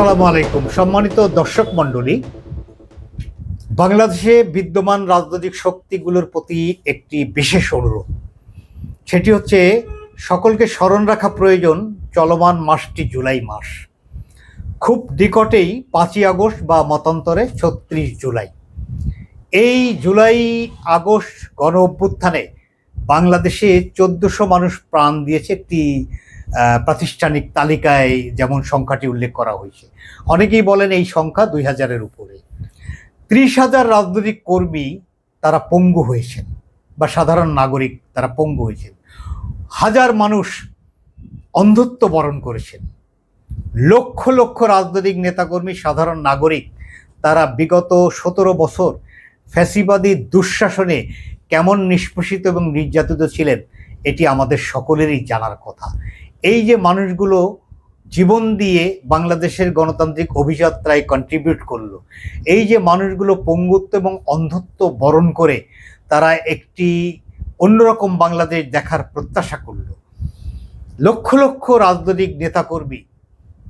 আসসালামু আলাইকুম। সম্মানিত দর্শক মণ্ডলী, বাংলাদেশে বিদ্যমান রাজনৈতিক শক্তিগুলোর প্রতি একটি বিশেষ অনুরোধ, সেটি হচ্ছে সকলকে স্মরণ রাখা প্রয়োজন চলমান মাসটি জুলাই মাস। খুব নিকটেই 5ই আগস্ট বা মতান্তরে 36 জুলাই। এই জুলাই আগস্ট গণ অভ্যুত্থানে বাংলাদেশে 1400 মানুষ প্রাণ দিয়েছে একটি প্রাতিষ্ঠানিক তালিকায় যেমন সংখ্যাটি উল্লেখ করা হয়েছে। অনেকেই বলেন এই সংখ্যা 2000-এর উপরে। 30,000 রাজনৈতিক কর্মী তারা পঙ্গু হয়েছেন বা সাধারণ নাগরিক তারা পঙ্গু হয়েছেন। হাজার মানুষ অন্ধত্ব বরণ করেছেন। লক্ষ লক্ষ রাজনৈতিক নেতাকর্মী সাধারণ নাগরিক তারা বিগত 17 বছর ফ্যাসিবাদী দুঃশাসনে কেমন নিষ্পেষিত এবং নির্যাতিত ছিলেন এটি আমাদের সকলেরই জানার কথা। এই যে মানুষগুলো জীবন দিয়ে বাংলাদেশের গণতান্ত্রিক অভিযাত্রায় কন্ট্রিবিউট করলো, এই যে মানুষগুলো পঙ্গুত্ব এবং অন্ধত্ব বরণ করে তারা একটি অন্যরকম বাংলাদেশ দেখার প্রত্যাশা করলো, লক্ষ লক্ষ রাজনৈতিক নেতাকর্মী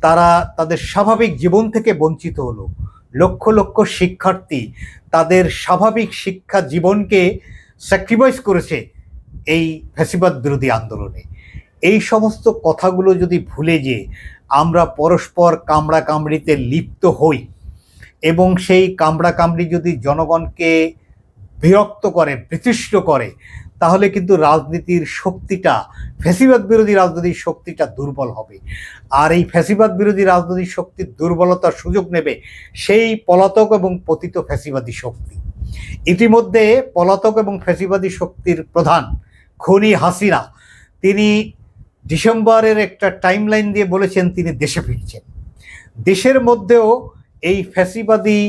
তারা তাদের স্বাভাবিক জীবন থেকে বঞ্চিত হলো, লক্ষ লক্ষ শিক্ষার্থী তাদের স্বাভাবিক শিক্ষা জীবনকে স্যাক্রিফাইস করেছে এই ফ্যাসিবাদ বিরোধী আন্দোলনে। এই সমস্ত কথাগুলো যদি ভুলে যেয়ে আমরা পরস্পর কামড়াকামড়িতে লিপ্ত হই এবং সেই কামড়াকামড়ি যদি জনগণকে বিরক্ত করে, বিতৃষ্ণ করে, তাহলে কিন্তু রাজনীতির শক্তিটা, ফ্যাসিবাদ বিরোধী রাজনৈতিক শক্তিটা দুর্বল হবে। আর এই ফ্যাসিবাদ বিরোধী রাজনৈতিক শক্তির দুর্বলতার সুযোগ নেবে সেই পলাতক এবং পতিত ফ্যাসিবাদী শক্তি। ইতিমধ্যে পলাতক এবং ফ্যাসিবাদী শক্তির প্রধান খনি হাসিনা তিনি ডিসেম্বরের একটা টাইমলাইন দিয়ে বলেছেন তিনি দেশে ফিরছেন। দেশের মধ্যেও এই ফ্যাসিবাদী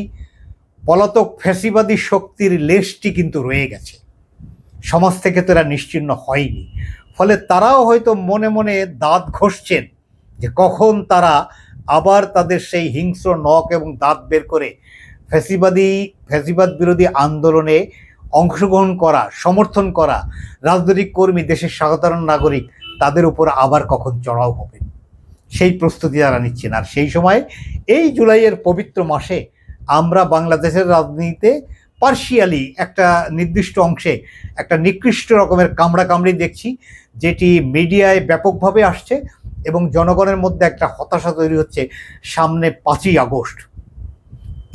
পলাতক ফ্যাসিবাদী শক্তির লেশটি কিন্তু রয়ে গেছে, সমাজ থেকে তো এরা নিশ্চিহ্ন হয়নি। ফলে তারাও হয়তো মনে মনে দাঁত ঘষছেন যে কখন তারা আবার তাদের সেই হিংস্র নখ এবং দাঁত বের করে ফ্যাসিবাদ বিরোধী আন্দোলনে অংশগ্রহণ করা, সমর্থন করা রাজনৈতিক কর্মী, দেশের সাধারণ নাগরিক তাদের উপর আবার কখন চড়াও হবে, সেই প্রস্তুতি তারা নিচ্ছেন। আর সেই সময় এই জুলাইয়ের পবিত্র মাসে আমরা বাংলাদেশের রাজনীতিতে পার্শিয়ালি একটা নির্দিষ্ট অংশে একটা নিকৃষ্ট রকমের কামড়াকামড়ি দেখছি, যেটি মিডিয়ায় ব্যাপকভাবে আসছে এবং জনগণের মধ্যে একটা হতাশা তৈরি হচ্ছে। সামনে 5ই আগস্ট,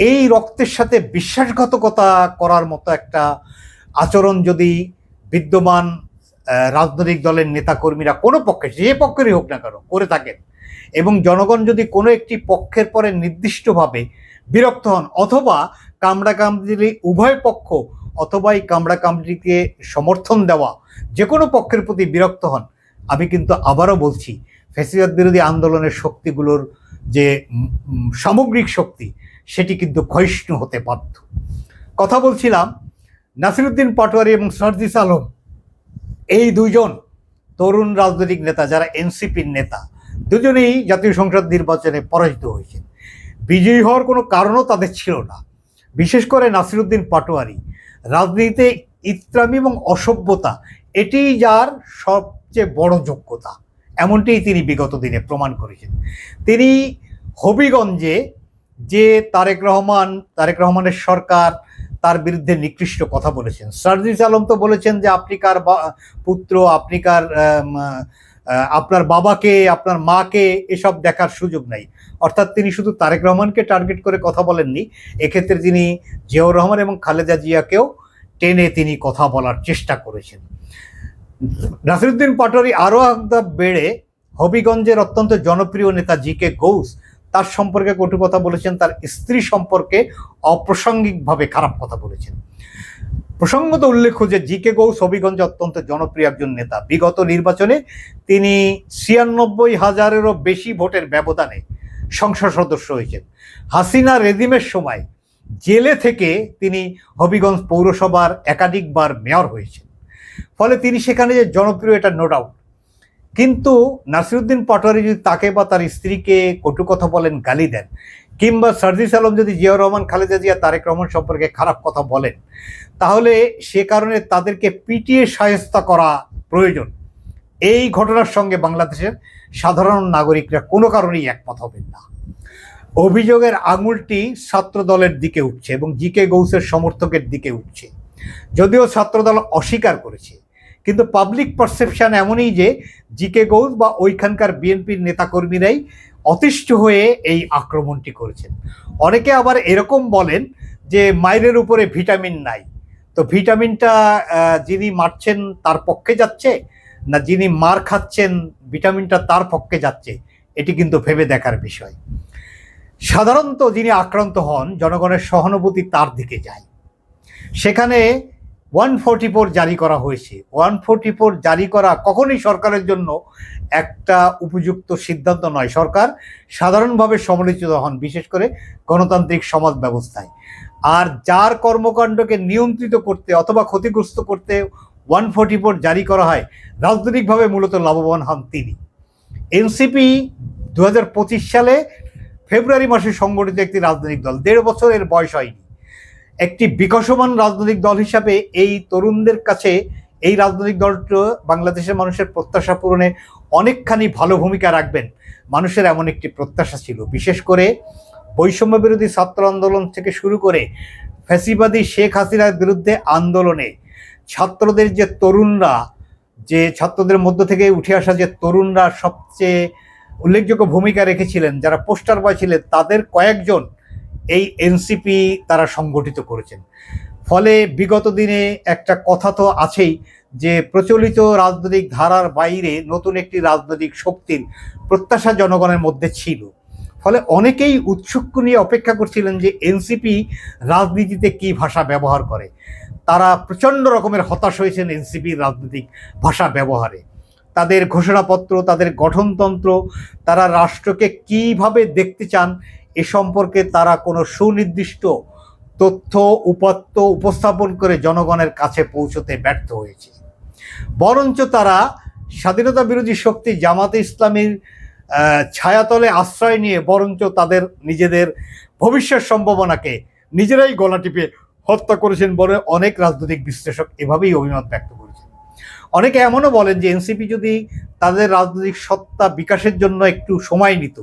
এই রক্তের সাথে বিশ্বাসঘাতকতা করার মতো একটা আচরণ যদি বিদ্যমান রাজনৈতিক দলের নেতাকর্মীরা কোনো পক্ষে, যে পক্ষেরই হোক না কেন, করে থাকেন এবং জনগণ যদি কোনো একটি পক্ষের পরে নির্দিষ্টভাবে বিরক্ত হন অথবা কামড়াকামড়ি উভয় পক্ষ অথবা এই কামড়াকামড়িকে সমর্থন দেওয়া যে কোনো পক্ষের প্রতি বিরক্ত হন, আমি কিন্তু আবারও বলছি ফ্যাসিবাদ বিরোধী আন্দোলনের শক্তিগুলোর যে সামগ্রিক শক্তি সেটি কিন্তু ক্ষয়িষ্ণু হতে বাধ্য। কথা বলছিলাম নাসিরউদ্দিন পাটোয়ারি এবং সার্জিস আলম, এই দুইজন তরুণ রাজনৈতিক নেতা যারা এনসিপির নেতা, দুজনেই জাতীয় সংসদ নির্বাচনে পরাজিত হয়েছেন। বিজয়ী হওয়ার কোনো কারণও তাদের ছিল না। বিশেষ করে নাসিরউদ্দিন পাটোয়ারি, রাজনীতিতে ইত্রামি এবং অসভ্যতা এটি যার সবচেয়ে বড় যোগ্যতা, এমনটিই তিনি বিগত দিনে প্রমাণ করেছেন। তিনি হবিগঞ্জে যে তারেক রহমানের সরকার তার বিরুদ্ধে নিকৃষ্ট কথা বলেছেন। সার্জিস আলম তো বলেছেন যে আপনি কার পুত্র, আপনি কার আপনার বাবাকে, আপনার মাকে এসব দেখার সুযোগ নাই। অর্থাৎ তিনি শুধু তারেক রহমানকে টার্গেট করে কথা বলেননি, এক্ষেত্রে তিনি জিয়াউর রহমান এবং খালেদা জিয়াকেও টেনে তিনি কথা বলার চেষ্টা করেছেন। নাসিরউদ্দিন পাটোয়ারি আরও একদম বেড়ে হবিগঞ্জের অত্যন্ত জনপ্রিয় নেতা জি.কে. গৌস তার সম্পর্কে কটু কথা বলেছেন, তার স্ত্রী সম্পর্কে অপ্রাসঙ্গিকভাবে খারাপ কথা বলেছেন। প্রসঙ্গত উল্লেখ্য যে জি.কে. গৌস হবিগঞ্জে অত্যন্ত জনপ্রিয় একজন নেতা। বিগত নির্বাচনে তিনি 96,000-এরও বেশি ভোটের ব্যবধানে সংসদ সদস্য হয়েছেন। হাসিনা রেজিমের সময় জেলে থেকে তিনি হবিগঞ্জ পৌরসভার একাধিকবার মেয়র হয়েছেন। ফলে তিনি সেখানে যে জনপ্রিয়, এটা নো ডাউট। কিন্তু নাসিরউদ্দিন পাটোয়ারি যদি তাকে বা তার স্ত্রীকে কটু কথা বলেন, গালি দেন, কিংবা সার্জিস আলম যদি জিয়াউর রহমান, খালেদা জিয়া, তারেক রহমান সম্পর্কে খারাপ কথা বলেন, তাহলে সে কারণে তাদেরকে পিটিয়ে শায়েস্তা করা প্রয়োজন। এই ঘটনার সঙ্গে বাংলাদেশের সাধারণ নাগরিকরা কোনো কারণেই একমত হবেন না। অভিযোগের আঙুলটি ছাত্র দলের দিকে উঠছে এবং জি.কে. ঘোষের সমর্থকের দিকে উঠছে। যদিও ছাত্রদল অস্বীকার করেছে, কিন্তু পাবলিক পারসেপশন এমনই যে জি.কে. ঘোষ বা ওইখানকার বিএনপির নেতাকর্মীরাই অতিষ্ঠ হয়ে এই আক্রমণটি করেছেন। অনেকে আবার এরকম বলেন যে মাইরের উপরে ভিটামিন নাই, তো ভিটামিনটা যিনি মারছেন তার পক্ষে যাচ্ছে না যিনি মার খাচ্ছেন ভিটামিনটা তার পক্ষে যাচ্ছে, এটি কিন্তু ভেবে দেখার বিষয়। সাধারণত যিনি আক্রান্ত হন জনগণের সহানুভূতি তার দিকে যায়। সেখানে 144 জারি করা হয়েছে। 144 জারি করা কখনোই সরকারের জন্য একটা উপযুক্ত সিদ্ধান্ত নয়। সরকার সাধারণভাবে সমালোচিত হন, বিশেষ করে গণতান্ত্রিক সমাজ ব্যবস্থায়। আর যার কর্মকাণ্ডকে নিয়ন্ত্রিত করতে অথবা ক্ষতিগ্রস্ত করতে 144 জারি করা হয়, রাজনৈতিকভাবে মূলত লাভবান হন তিনি। এনসিপি 2025 সালে ফেব্রুয়ারি মাসে সংগঠিত একটি রাজনৈতিক দল, 1.5 বছরের বয়স হয়নি। একটি বিকশমান রাজনৈতিক দল হিসাবে এই তরুণদের কাছে এই রাজনৈতিক দলটা বাংলাদেশের মানুষের প্রত্যাশা পূরণে অনেকখানি ভালো ভূমিকা রাখবেন, মানুষের এমন একটি প্রত্যাশা ছিল। বিশেষ করে বৈষম্য বিরোধী ছাত্র আন্দোলন থেকে শুরু করে ফ্যাসিবাদী শেখ হাসিনার বিরুদ্ধে আন্দোলনে ছাত্রদের যে তরুণরা, যে ছাত্রদের মধ্য থেকে উঠে আসা যে তরুণরা সবচেয়ে উল্লেখযোগ্য ভূমিকা রেখেছিলেন, যারা পোস্টার বয় ছিলেন, তাদের কয়েকজন এই এনসিপি তারা সংগঠিত করেছেন। ফলে বিগত দিনে একটা কথা তো আছেই যে প্রচলিত রাজনৈতিক ধারার বাইরে নতুন একটি রাজনৈতিক শক্তির প্রত্যাশা জনগণের মধ্যে ছিল। ফলে অনেকেই উৎসুক নিয়ে অপেক্ষা করছিলেন যে এনসিপি রাজনীতিতে কী ভাষা ব্যবহার করে। তারা প্রচণ্ড রকমের হতাশ হয়েছেন এনসিপির রাজনৈতিক ভাষা ব্যবহারে। তাদের ঘোষণাপত্র, তাদের গঠনতন্ত্র, তারা রাষ্ট্রকে কীভাবে দেখতে চান এ সম্পর্কে তারা কোনো সুনির্দিষ্ট তথ্য উপাত্ত উপস্থাপন করে জনগণের কাছে পৌঁছতে ব্যর্থ হয়েছে। বরঞ্চ তারা স্বাধীনতা বিরোধী শক্তি জামাতে ইসলামীর ছায়াতলে আশ্রয় নিয়ে বরঞ্চ তাদের নিজেদের ভবিষ্যৎ সম্ভাবনাকে নিজেরাই গলা টিপে হত্যা করেছেন বলে অনেক রাজনৈতিক বিশ্লেষক এভাবেই অভিমত ব্যক্ত করেছেন। অনেকে এমনও বলেন যে এনসিপি যদি তাদের রাজনৈতিক সত্তা বিকাশের জন্য একটু সময় নিত,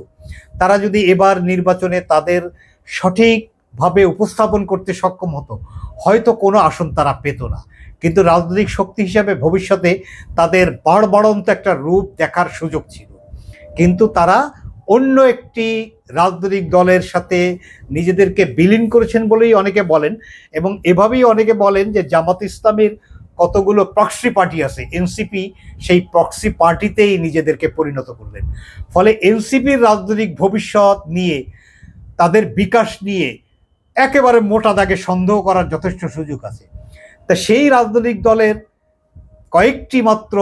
তারা যদি এবার নির্বাচনে তাদের সঠিকভাবে উপস্থাপন করতে সক্ষম হতো, হয়তো কোনো আসন তারা পেত না। কিন্তু রাজনৈতিক শক্তি হিসাবে ভবিষ্যতে তাদের বাড়বাড়ন্ত একটা রূপ দেখার সুযোগ ছিল। কিন্তু তারা অন্য একটি রাজনৈতিক দলের সাথে নিজেদেরকে বিলীন করেছেন বলেই অনেকে বলেন, এবং এভাবেই অনেকে বলেন যে জামাত ইসলামের কতগুলো প্রক্সি পার্টি আছে, এনসিপি সেই প্রক্সি পার্টিতেই নিজেদেরকে পরিণত করলেন। ফলে এনসিপির রাজনৈতিক ভবিষ্যৎ নিয়ে, তাদের বিকাশ নিয়ে একেবারে মোটা দাগে সন্দেহ করার যথেষ্ট সুযোগ আছে। তা সেই রাজনৈতিক দলের কয়েকটি মাত্র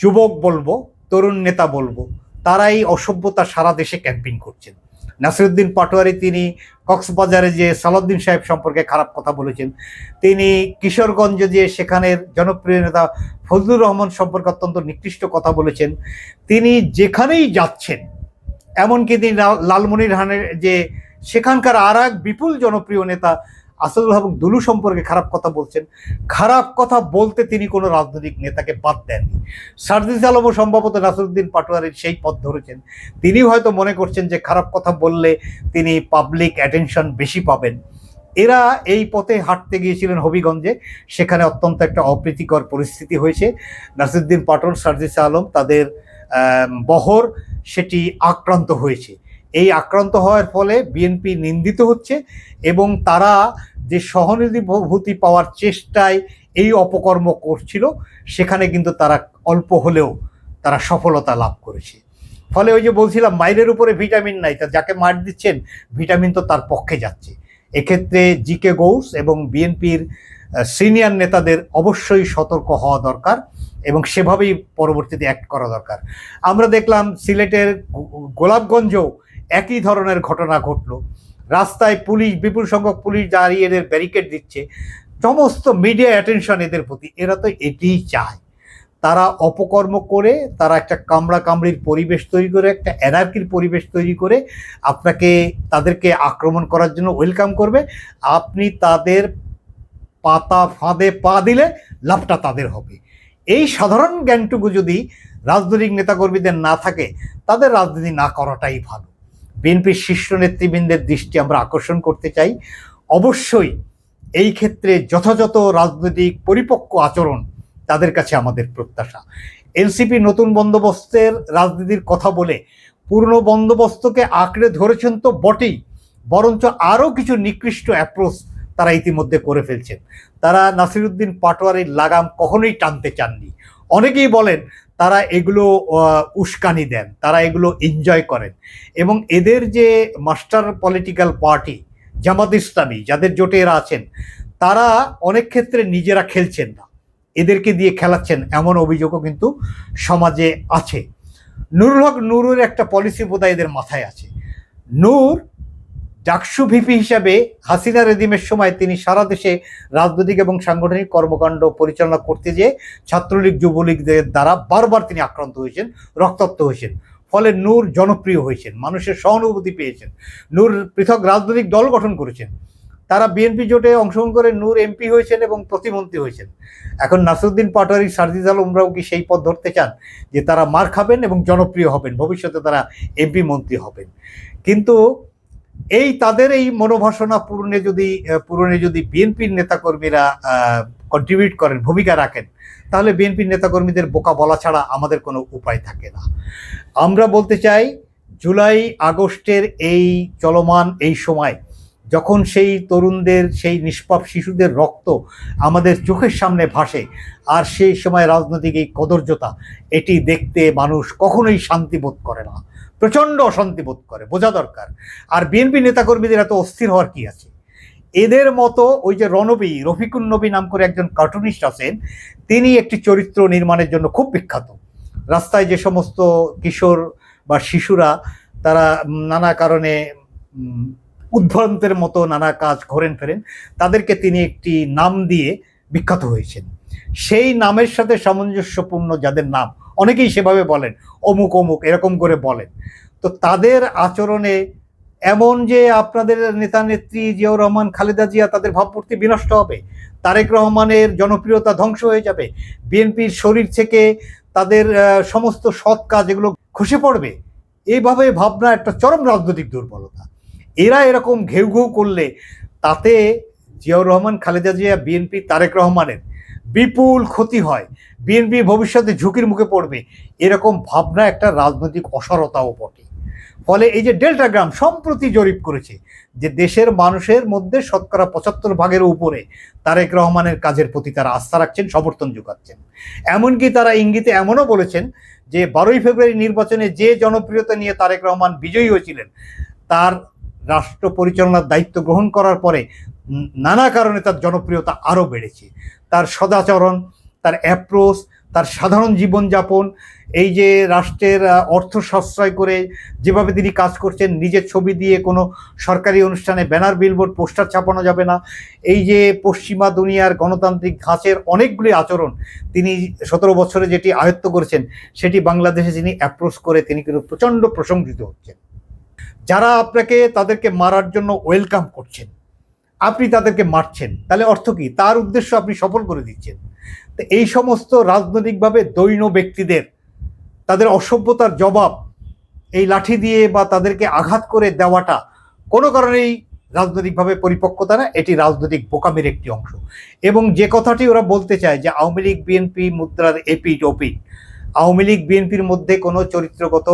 যুবক বলবো, তরুণ নেতা বলবো, তারাই অসভ্যতা সারা দেশে ক্যাম্পেইন করছেন। নাসিরউদ্দিন পাটোয়ারি তিনি কক্সবাজারে যে সালাউদ্দিন সাহেব সম্পর্কে খারাপ কথা বলেছেন, তিনি কিশোরগঞ্জে যে সেখানের জনপ্রিয় নেতা ফজলুর রহমান সম্পর্কে অত্যন্ত নিকৃষ্ট কথা বলেছেন। তিনি যেখানেই যাচ্ছেন, এমনকি তিনি লালমনিরহাটের যে সেখানকার আর এক বিপুল জনপ্রিয় নেতা আসাদুল হক দুলু সম্পর্কে খারাপ কথা বলছেন। খারাপ কথা বলতে তিনি কোনো রাজনৈতিক নেতাকে বাদ দেননি। সার্জিস আলমও সম্ভবত নাসিরউদ্দিন পাটোয়ারির সেই পথ ধরেছেন। তিনি হয়তো মনে করছেন যে খারাপ কথা বললে তিনি পাবলিক অ্যাটেনশন বেশি পাবেন। এরা এই পথে হাঁটতে গিয়েছিলেন হবিগঞ্জে, সেখানে অত্যন্ত একটা অপ্রীতিকর পরিস্থিতি হয়েছে। নাসিরউদ্দিন পাটোয়ারি, সার্জিস আলম, তাদের বহর সেটি আক্রান্ত হয়েছে। এই আক্রান্ত হওয়ার ফলে বিএনপি নিন্দিত হচ্ছে এবং তারা যে সহানুভূতি পাওয়ার চেষ্টায় এই অপকর্ম করছিল, সেখানে কিন্তু তারা অল্প হলেও তারা সফলতা লাভ করেছে। ফলে ওই যে বলছিলাম মাইরের উপরে ভিটামিন নাই, তা যাকে মার দিচ্ছেন ভিটামিন তো তার পক্ষে যাচ্ছে। এক্ষেত্রে জি.কে. ঘোষ এবং বিএনপির সিনিয়র নেতাদের অবশ্যই সতর্ক হওয়া দরকার এবং সেভাবেই পরবর্তীতে অ্যাক্ট করা দরকার। আমরা দেখলাম সিলেটের গোলাপগঞ্জেও একই ধরনের ঘটনা ঘটলো। রাস্তায় পুলিশ, বিপুল সংখ্যক পুলিশ দাঁড়িয়ে এদের ব্যারিকেড দিচ্ছে, সমস্ত মিডিয়া অ্যাটেনশন এদের প্রতি। এরা তো এটিই চায়, তারা অপকর্ম করে, তারা একটা কামড়া কামড়ির পরিবেশ তৈরি করে, একটা অ্যানার্কির পরিবেশ তৈরি করে তাদেরকে আক্রমণ করার জন্য ওয়েলকাম করবে। আপনি তাদের পাতা ফাঁদে পা দিলে লাভটা তাদের হবে। এই সাধারণ জ্ঞানটুকু যদি রাজনৈতিক নেতাকর্মীদের না থাকে, তাদের রাজনীতি না করাটাই ভালো। বিএনপির শীর্ষ নেতৃবৃন্দের দৃষ্টি আমরা আকর্ষণ করতে চাই। অবশ্যই এই ক্ষেত্রে যথাযথ রাজনৈতিক পরিপক্ক আচরণ তাদের কাছে আমাদের প্রত্যাশা। এনসিপি নতুন বন্দোবস্তের রাজনীতির কথা বলে পুরনো বন্দোবস্তকে আঁকড়ে ধরেছেন তো বটেই, বরঞ্চ আরও কিছু নিকৃষ্ট অ্যাপ্রোচ তারা ইতিমধ্যে করে ফেলছেন। তারা নাসিরুদ্দিন পাটোয়ারির লাগাম কখনোই টানতে চাননি। অনেকেই বলেন তারা এগুলো উস্কানি দেন, তারা এগুলো এনজয় করেন, এবং এদের যে master political party Jamaat Islami, যাদের জোটে এরা আছেন, তারা অনেক ক্ষেত্রে নিজেরা খেলছেন না, এদেরকে দিয়ে খেলাচ্ছেন, এমন অভিযোগও কিন্তু সমাজে আছে। নুরুল হক নুরের একটা পলিসি বোধহয় এদের মাথায় আছে। নূর ডাকসু ভিপি হিসাবে হাসিনা রেজিমের সময় তিনি সারা দেশে রাজনৈতিক এবং সাংগঠনিক কর্মকাণ্ড পরিচালনা করতে যেয়ে ছাত্রলীগ যুবলীগদের দ্বারা বারবার তিনি আক্রান্ত হয়েছেন, রক্তাক্ত হয়েছেন। ফলে নূর জনপ্রিয় হয়েছেন, মানুষের সহানুভূতি পেয়েছেন। নূর পৃথক রাজনৈতিক দল গঠন করেছেন, তারা বিএনপি জোটে অংশগ্রহণ করে নূর এমপি হয়েছেন এবং প্রতিমন্ত্রী হয়েছেন। এখন নাসিরুদ্দিন পাটোয়ারি, সার্জিস আলমরাও কি সেই পথ ধরতে চান যে তারা মার খাবেন এবং জনপ্রিয় হবেন, ভবিষ্যতে তারা এমপি মন্ত্রী হবেন? কিন্তু এই তাদের এই মনোবাসনা পূরণে যদি বিএনপির নেতাকর্মীরা কন্ট্রিবিউট করেন, ভূমিকা রাখেন, তাহলে বিএনপির নেতাকর্মীদের বোকা বলা ছাড়া আমাদের কোনো উপায় থাকে না। আমরা বলতে চাই, জুলাই আগস্টের এই চলমান এই সময়, যখন সেই তরুণদের, সেই নিষ্পাপ শিশুদের রক্ত আমাদের চোখের সামনে ভাসে, আর সেই সময় রাজনৈতিক এই কদর্যতা, এটি দেখতে মানুষ কখনোই শান্তি বোধ করে না, প্রচণ্ড অশান্তি বোধ করে, বোঝা দরকার। আর বিএনপি নেতাকর্মীদের এত অস্থির হওয়ার কি আছে? এদের মতো ওই যে রফিকুন নবী নাম করে একজন কার্টুনিস্ট আছেন, তিনি একটি চরিত্র নির্মাণের জন্য খুব বিখ্যাত। রাস্তায় যে সমস্ত কিশোর বা শিশুরা তারা নানা কারণে উদ্ভ্রান্তের মতো নানা কাজ করেন ফেরেন, তাদেরকে তিনি একটি নাম দিয়ে বিখ্যাত হয়েছেন। সেই নামের সাথে সামঞ্জস্যপূর্ণ যাদের নাম, অনেকেই সেভাবে বলেন, অমুক অমুক এরকম করে বলেন, তো তাদের আচরণে এমন যে আপনাদের নেতা নেত্রী জিয়াউর রহমান, খালেদা জিয়া, তাদের ভাবমূর্তি বিনষ্ট হবে, তারেক রহমানের জনপ্রিয়তা ধ্বংস হয়ে যাবে, বিএনপির শরীর থেকে তাদের সমস্ত সৎ কাজ এগুলো খসে পড়বে, এইভাবে ভাবনা একটা চরম রাজনৈতিক দুর্বলতা। এরা এরকম ঘেউ ঘেউ করলে তাতে জিয়াউর রহমান, খালেদা জিয়া, বিএনপি, তারেক রহমানের বিপুল ক্ষতি হয়, বিএনপি ভবিষ্যতে ঝুঁকির মুখে পড়বে, এরকম ভাবনা একটা রাজনৈতিক অসারতাও বটে। ফলে এই যে ডেল্টা গ্রাম সম্প্রতি জরিপ করেছে যে দেশের মানুষের মধ্যে 75% উপরে তারেক রহমানের কাজের প্রতি তারা আস্থা রাখছেন, সমর্থন যোগাচ্ছেন। এমনকি তারা ইঙ্গিতে এমনও বলেছেন যে 12ই ফেব্রুয়ারি নির্বাচনে যে জনপ্রিয়তা নিয়ে তারেক রহমান বিজয়ী হয়েছিলেন, তার রাষ্ট্র পরিচালনার দায়িত্ব গ্রহণ করার পরে নানা কারণে তার জনপ্রিয়তা আরও বেড়েছে। তার সদাচরণ, তার অ্যাপ্রোচ, তার সাধারণ জীবনযাপন, এই যে রাষ্ট্রের অর্থ সাশ্রয় করে যেভাবে তিনি কাজ করছেন, নিজের ছবি দিয়ে কোনো সরকারি অনুষ্ঠানে ব্যানার, বিলবোর্ড, পোস্টার ছাপানো যাবে না, এই যে পশ্চিমা দুনিয়ার গণতান্ত্রিক ধাঁচের অনেকগুলি আচরণ তিনি 17 বছরে যেটি আয়ত্ত করেছেন, সেটি বাংলাদেশে যিনি অ্যাপ্রোচ করে তিনি কিন্তু প্রচণ্ড প্রশংসিত হচ্ছেন। যারা আপনাকে তাদেরকে মারার জন্য ওয়েলকাম করছেন, আপনি তাদেরকে মারছেন, তাহলে অর্থ কী? তার উদ্দেশ্য আপনি সফল করে দিচ্ছেন। তো এই সমস্ত রাজনৈতিকভাবে দৈন্য ব্যক্তিদের তাদের অসভ্যতার জবাব এই লাঠি দিয়ে বা তাদেরকে আঘাত করে দেওয়াটা কোনো কারণেই রাজনৈতিকভাবে পরিপক্কতা না, এটি রাজনৈতিক বোকামির একটি অংশ। এবং যে কথাটি ওরা বলতে চায় যে আওয়ামী লীগ বিএনপি মুদ্রার এপিট ওপিট, আওয়ামী লীগ বিএনপির মধ্যে কোনো চরিত্রগত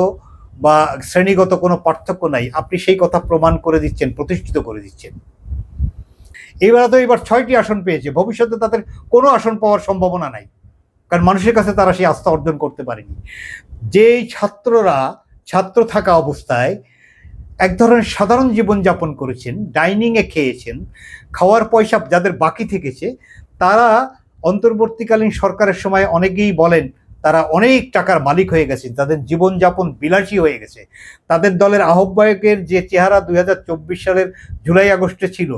বা শ্রেণীগত কোনো পার্থক্য নাই, আপনি সেই কথা প্রমাণ করে দিচ্ছেন, প্রতিষ্ঠিত করে দিচ্ছেন। এবার 6টি আসন পেয়েছে, ভবিষ্যতে তাদের কোনো আসন পাওয়ার সম্ভাবনা নাই, কারণ মানুষের কাছে তারা সেই আস্থা অর্জন করতে পারেনি। যেই ছাত্ররা ছাত্র থাকা অবস্থায় এক ধরনের সাধারণ জীবনযাপন করেছেন, ডাইনিংয়ে খেয়েছেন, খাওয়ার পয়সা যাদের বাকি থেকেছে, তারা অন্তর্বর্তীকালীন সরকারের সময় অনেকেই বলেন তারা অনেক টাকার মালিক হয়ে গেছেন, তাদের জীবনযাপন বিলাসী হয়ে গেছে। তাদের দলের আহ্বায়কের যে চেহারা 2024 সালের জুলাই আগস্টে ছিল,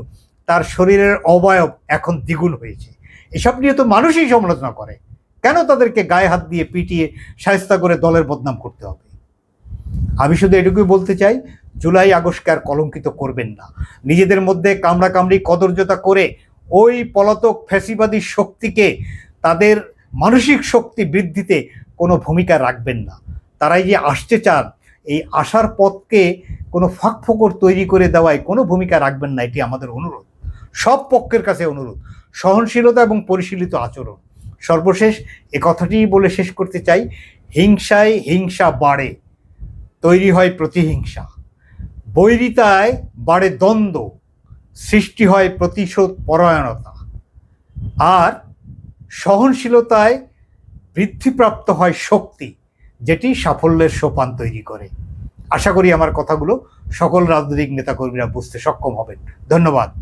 তার শরীরের অবয়ব এখন দ্বিগুণ হয়েছে। এসব নিয়ে তো মানুষই সমালোচনা করে, কেন তাদেরকে গায়ে হাত দিয়ে পিটিয়ে শায়েস্তা করে দলের বদনাম করতে হবে? আমি শুধু এটুকুই বলতে চাই, জুলাই আগস্টকে আর কলঙ্কিত করবেন না। নিজেদের মধ্যে কামড়াকামড়ি কদর্যতা করে ওই পলাতক ফ্যাসিবাদী শক্তিকে তাদের মানসিক শক্তি বৃদ্ধিতে কোনো ভূমিকা রাখবেন না। তারাই যে আসতে চান এই আশার পথকে কোনো ফাঁকফোকর তৈরি করে দেওয়ায় কোনো ভূমিকা রাখবেন না, এটি আমাদের অনুরোধ, সব পক্ষের কাছে অনুরোধ। সহনশীলতা এবং পরিশীলিত আচরণ। সর্বশেষ এ কথাটিই বলে শেষ করতে চাই, হিংসায় হিংসা বাড়ে, তৈরি হয় প্রতিহিংসা। বৈরিতায় বাড়ে দ্বন্দ্ব, সৃষ্টি হয় প্রতিশোধ পরায়ণতা। আর সহনশীলতায় বৃদ্ধিপ্রাপ্ত হয় শক্তি, যেটি সাফল্যের সোপান তৈরি করে। আশা করি আমার কথাগুলো সকল রাজনৈতিক নেতাকর্মীরা বুঝতে সক্ষম হবেন। ধন্যবাদ।